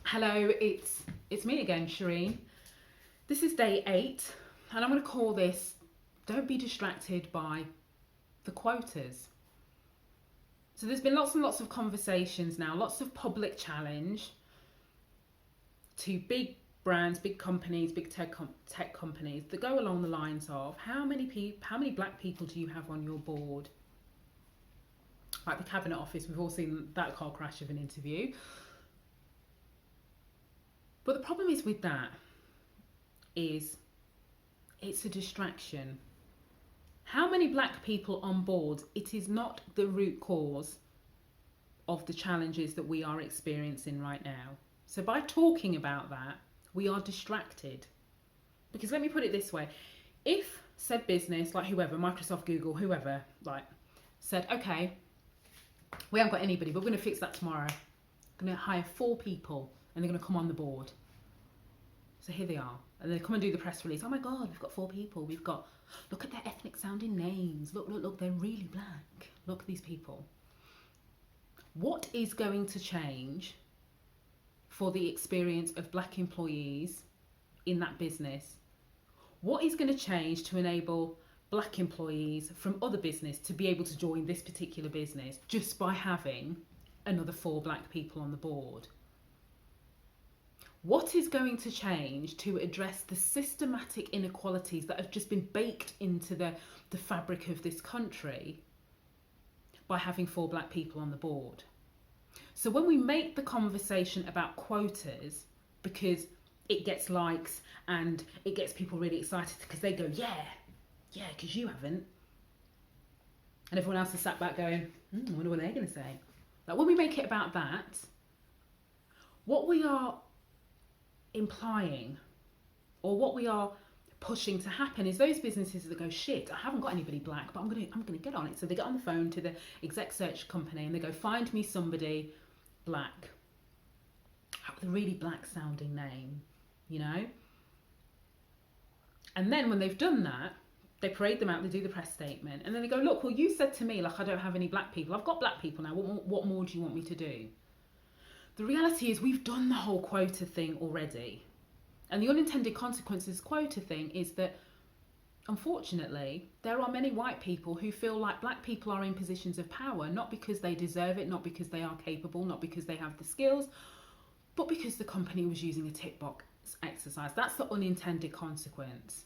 Hello, it's me again, Shereen. This is day 8, and I'm going to call this "Don't be distracted by the quotas." So there's been lots and lots of conversations now, lots of public challenge to big brands, big companies, big tech companies that go along the lines of how many black people do you have on your board? Like the Cabinet Office, we've all seen that car crash of an interview. But the problem is with that is it's a distraction. How many black people on board? It is not the root cause of the challenges that we are experiencing right now. So by talking about that, we are distracted. Because let me put it this way, if said business, like whoever, Microsoft, Google, whoever, like said, okay, we haven't got anybody, but we're going to fix that tomorrow. We're going to hire 4 people and they're going to come on the board. So here they are. And they come and do the press release. Oh my God, we've got 4 people. We've got, look at their ethnic sounding names. Look, they're really black. Look at these people. What is going to change for the experience of black employees in that business? What is going to change to enable black employees from other business to be able to join this particular business just by having another 4 black people on the board? What is going to change to address the systematic inequalities that have just been baked into the fabric of this country by having 4 black people on the board? So when we make the conversation about quotas, because it gets likes and it gets people really excited because they go, yeah, because you haven't. And everyone else is sat back going, I wonder what they're going to say. Like when we make it about that, what we are implying or what we are pushing to happen is those businesses that go, shit, I haven't got anybody black, but I'm gonna get on it. So they get on the phone to the exec search company and they go, find me somebody black with a really black sounding name, you know. And then when they've done that, they parade them out, they do the press statement, and then they go, look, well, you said to me, like, I don't have any black people. I've got black people now. What more do you want me to do? The reality is we've done the whole quota thing already. And the unintended consequences quota thing is that, unfortunately, there are many white people who feel like black people are in positions of power, not because they deserve it, not because they are capable, not because they have the skills, but because the company was using a tick box exercise. That's the unintended consequence.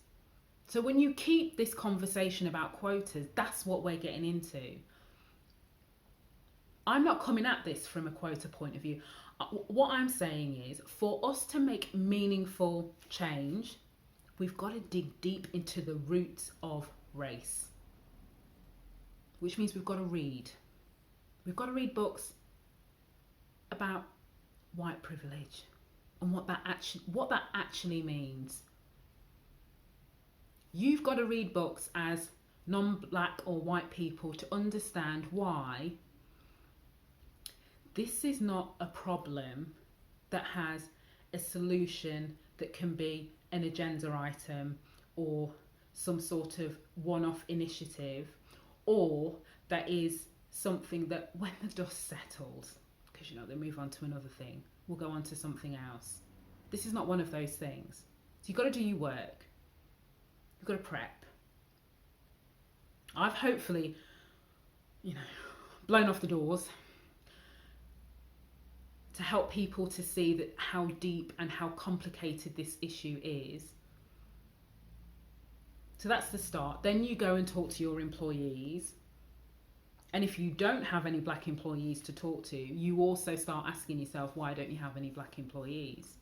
So when you keep this conversation about quotas, that's what we're getting into. I'm not coming at this from a quota point of view. What I'm saying is, for us to make meaningful change, we've got to dig deep into the roots of race, which means we've got to read. We've got to read books about white privilege and what that actually means. You've got to read books as non-black or white people to understand why this is not a problem that has a solution that can be an agenda item or some sort of one-off initiative, or that is something that when the dust settles, because they move on to another thing, we'll go on to something else. This is not one of those things. So you've got to do your work. You've got to prep. I've hopefully, blown off the doors to help people to see that how deep and how complicated this issue is. So that's the start. Then you go and talk to your employees. And if you don't have any black employees to talk to, you also start asking yourself, why don't you have any black employees?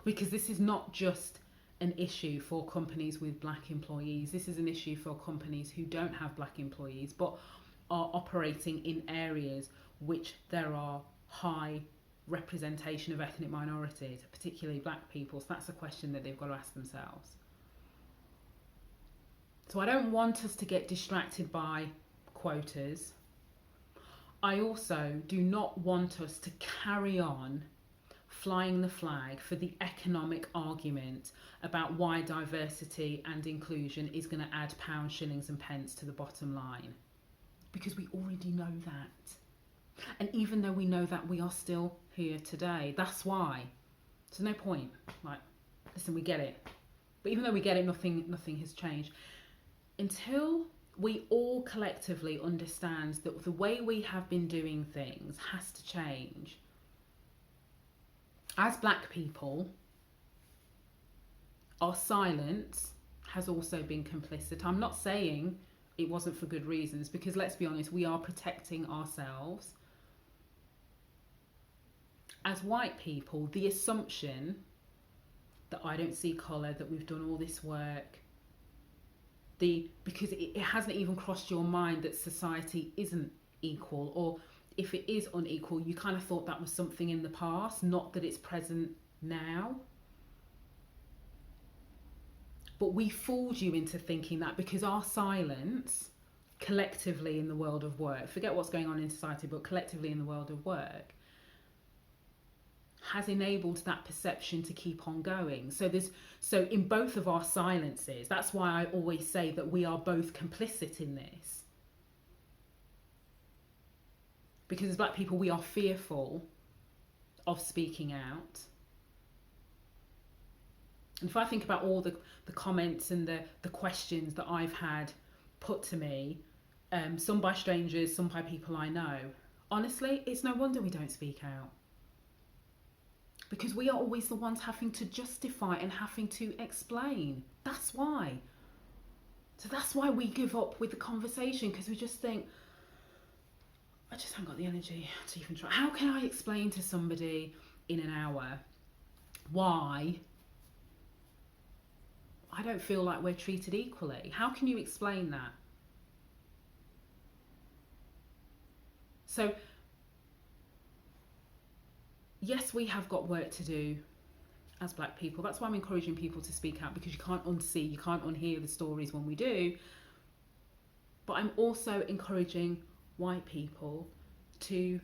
Because this is not just an issue for companies with black employees. This is an issue for companies who don't have black employees, but are operating in areas which there are high representation of ethnic minorities, particularly black people. So that's a question that they've got to ask themselves. So I don't want us to get distracted by quotas. I also do not want us to carry on flying the flag for the economic argument about why diversity and inclusion is going to add pounds, shillings and pence to the bottom line. Because we already know that. And even though we know that, we are still here today. That's why. There's no point. Like, listen, we get it. But even though we get it, nothing has changed. Until we all collectively understand that the way we have been doing things has to change. As black people, our silence has also been complicit. I'm not saying it wasn't for good reasons, because let's be honest, we are protecting ourselves. As white people, the assumption that I don't see colour, that we've done all this work, because it hasn't even crossed your mind that society isn't equal, or if it is unequal, you kind of thought that was something in the past, not that it's present now. But we fooled you into thinking that because our silence collectively in the world of work, forget what's going on in society, but collectively in the world of work, has enabled that perception to keep on going. So in both of our silences, that's why I always say that we are both complicit in this. Because as black people, we are fearful of speaking out. And if I think about all the comments and the questions that I've had put to me, some by strangers, some by people I know, honestly, it's no wonder we don't speak out. Because we are always the ones having to justify and having to explain. That's why. So that's why we give up with the conversation, because we just think, I just haven't got the energy to even try. How can I explain to somebody in an hour why I don't feel like we're treated equally? How can you explain that? So, yes, we have got work to do as black people. That's why I'm encouraging people to speak out, because you can't unsee, you can't unhear the stories when we do. But I'm also encouraging white people to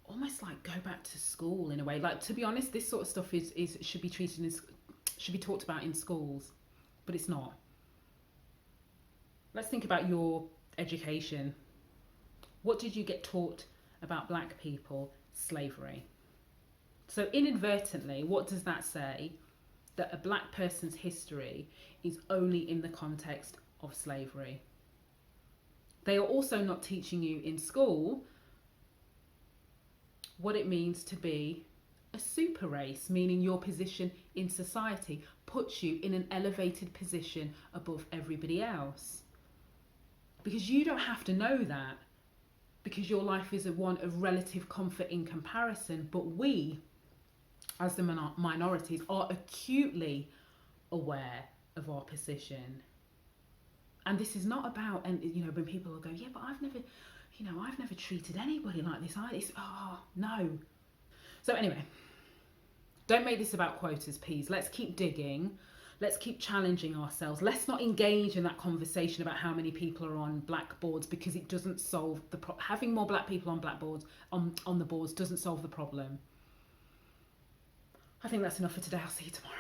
almost like go back to school in a way. Like, to be honest, this sort of stuff should be treated as, should be talked about in schools, but it's not. Let's think about your education. What did you get taught about black people? Slavery. So inadvertently, what does that say? That a black person's history is only in the context of slavery. They are also not teaching you in school what it means to be a super race, meaning your position in society puts you in an elevated position above everybody else. Because you don't have to know that, because your life is one of relative comfort in comparison, but we, as the minorities, are acutely aware of our position. And this is not about, and you know, when people will go, yeah, but I've never treated anybody like this. No. So anyway, don't make this about quotas, please. Let's keep digging. Let's keep challenging ourselves. Let's not engage in that conversation about how many people are on blackboards, because it doesn't solve the problem. Having more black people on blackboards, on the boards, doesn't solve the problem. I think that's enough for today. I'll see you tomorrow.